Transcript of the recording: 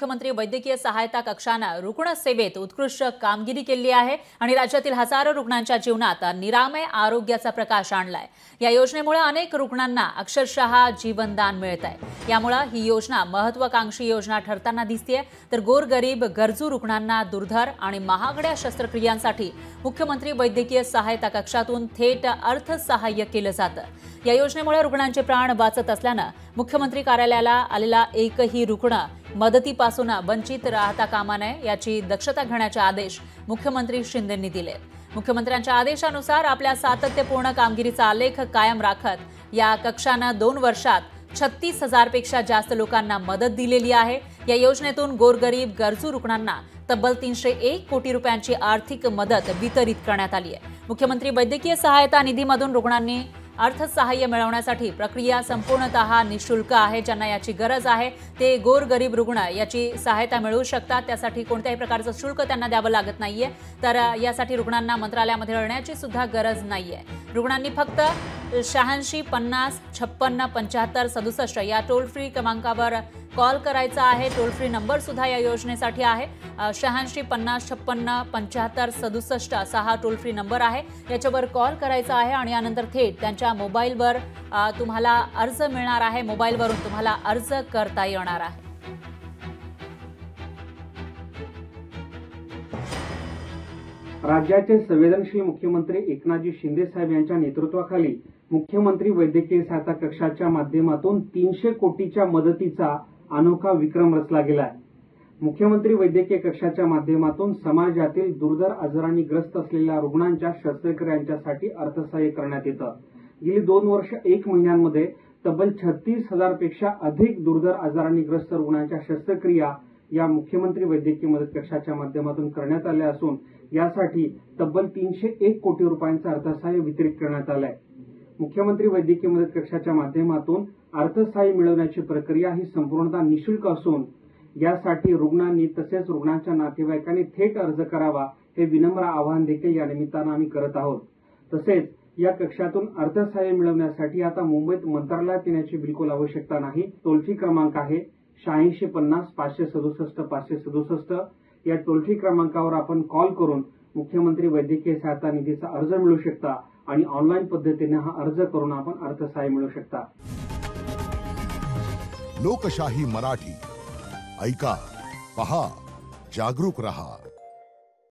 मुख्यमंत्री वैद्यकीय सहायता कक्षानं रुग्णसेवेत उत्कृष्ट कामगिरी केली आहे आणि राज्यातील हजारो रुग्णांच्या जीवनात निरामय आरोग्याचा प्रकाश आणलाय। या योजनेमुळे अनेक रुग्णांना अक्षरशः जीवनदान मिळतंय। यामुळे ही योजना महत्त्वाकांक्षी योजना ठरताना दिसतेय, तर गोरगरीब गरजू रुग्णांना दुर्धर आणि महागड्या शस्त्रक्रियांसाठी मुख्यमंत्री वैद्यकीय सहायता कक्षातून थेट अर्थसहाय्य केलं जातं। या योजनेमुळे रुग्णांचे प्राण वाचत असल्यानं मुख्यमंत्री कार्यालयाला आलेला एकही रुग्ण मदतीपासून वंचित राहता कामा नये याची दक्षता घेण्याचे आदेश मुख्यमंत्री शिंदेंनी दिले। मुख्यमंत्र्यांच्या आदेशानुसार आपल्या सातत्यपूर्ण कामगिरीचा आलेख कायम राखत या कक्षानं 2 वर्षात 36,000 पेक्षा जास्त लोकांना मदत दिलेली आहे। या योजनेतून गोरगरीब गरजू रुग्णांना तब्बल 301 कोटी रुपयांची आर्थिक मदत वितरित करण्यात आली आहे। मुख्यमंत्री वैद्यकीय सहायता निधीमधून रुग्णांनी अर्थसहाय्य मिळवण्यासाठी प्रक्रिया संपूर्णतः निशुल्क आहे। ज्यांना याची गरज आहे ते गोरगरीब रुग्ण याची सहायता मिळवू शकतात। त्यासाठी कोणत्याही प्रकारचं शुल्क त्यांना द्यावं लागत नाहीये, तर यासाठी रुग्णांना मंत्रालयामध्ये रळण्याची सुद्धा गरज नाहीये। रुग्णांनी फक्त 86 50 56 75 67 या टोल फ्री क्रमांकावर कॉल करायचा आहे। टोल फ्री नंबर सुद्धा या योजनेसाठी आहे। 86 50 56 75 67 असा हा टोल फ्री नंबर आहे। याच्यावर कॉल करायचा आहे आणि यानंतर थेट त्यांच्या मोबाईलवर तुम्हाला अर्ज मिळणार आहे। मोबाईलवरून तुम्हाला अर्ज करता येणार आहे। राज्याचे संवेदनशील मुख्यमंत्री एकनाथजी शिंदे साहेब यांच्या नेतृत्वाखाली मुख्यमंत्री वैद्यकीय सहायता कक्षाच्या माध्यमातून 300 कोटीच्या मदतीचा अनोखा विक्रम रचला गेला आहे। मुख्यमंत्री वैद्यकीय कक्षाच्या माध्यमातून समाजातील दुर्धर आजारांनी ग्रस्त असलेल्या रुग्णांच्या शस्त्रक्रियांसाठी अर्थसहाय्य करण्यात येतं। गेली 2 वर्ष 1 महिन्यांमध्ये तब्बल 36,000 पेक्षा अधिक दुर्धर आजारांनी ग्रस्त रुग्णांच्या शस्त्रक्रिया या मुख्यमंत्री वैद्यकीय मदत कक्षाच्या माध्यमातून करण्यात आल्या असून यासाठी तब्बल 301 कोटी रुपयांचं अर्थसहाय्य वितरित करण्यात आलंय। मुख्यमंत्री वैद्यकीय मदत कक्षाच्या माध्यमातून अर्थसहाय्य मिळवण्याची प्रक्रिया ही संपूर्णतः निशुल्क असून यासाठी रुग्णांनी तसेच रुग्णांच्या नातेवाईकांनी थेट अर्ज करावा हे विनम्र आवाहन देखील या निमित्तानं आम्ही करत आहोत। तसेच या कक्षातून अर्थसहाय्य मिळवण्यासाठी आता मुंबईत मंत्रालयात येण्याची बिलकुल आवश्यकता नाही। टोल फ्री क्रमांक आहे 86 50 567 567 या टोल फ्री क्रमांकावर आपण कॉल करून मुख्यमंत्री वैद्यकीय सहायता निधीचा अर्ज मिळवू शकता आणि ऑनलाईन पद्धतीने हा अर्ज करून आपण अर्थसहाय्य मिळवू शकता। लोकशाही मराठी ऐका, पहा, जागरूक रहा।